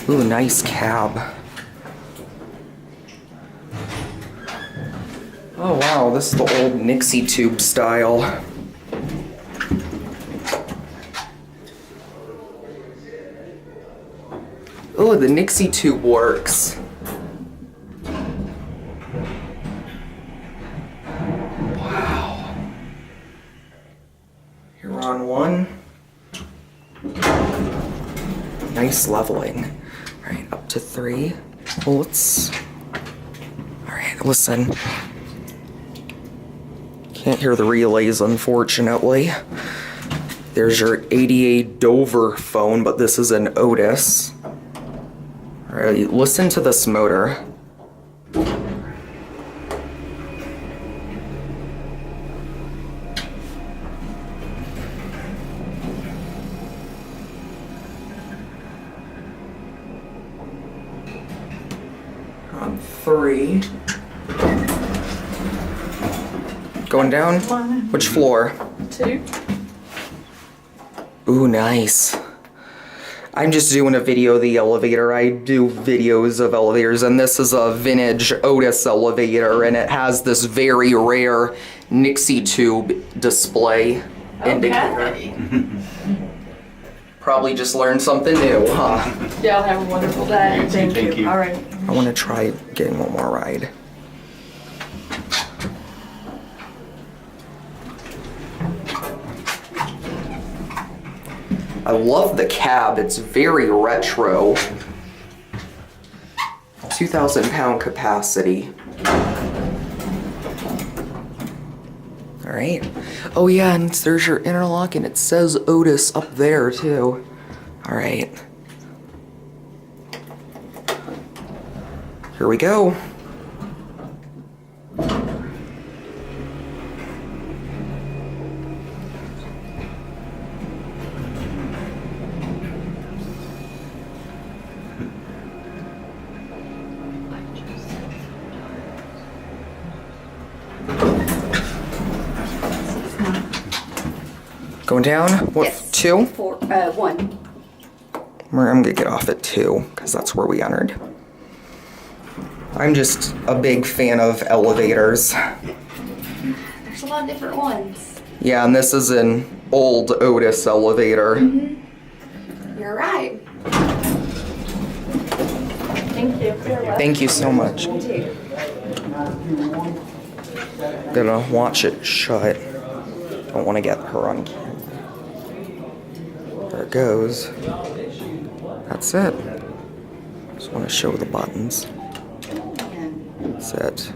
Ooh, nice cab. Oh wow, this is the old Nixie tube style. Oh, the Nixie tube works. Wow. Here we're on one. Nice leveling. All right, up to 3 volts. All right, listen. Can't hear the relays, unfortunately. There's your 88 Dover phone, but this is an Otis. All right, listen to this motor. On 3. Going down? 1. Which floor? 2. Ooh, nice. I'm just doing a video of the elevator. I do videos of elevators, and this is a vintage Otis elevator, and it has this very rare Nixie tube display indicator. Probably just learned something new, huh? Y'all have a wonderful day. Thank you. All right. I want to try getting one more ride. I love the cab, it's very retro. 2,000 pound capacity. All right. Oh yeah, and there's your interlock and it says Otis up there too. All right. Here we go. Going down? What? Yes. 2? 1. I'm gonna get off at 2, because that's where we entered. I'm just a big fan of elevators. There's a lot of different ones. Yeah, and this is an old Otis elevator. Mm-hmm. You're right. Thank you. Thank you so much. Gonna watch it shut. Don't want to get her on camera. There it goes. That's it. Just want to show the buttons. That's it.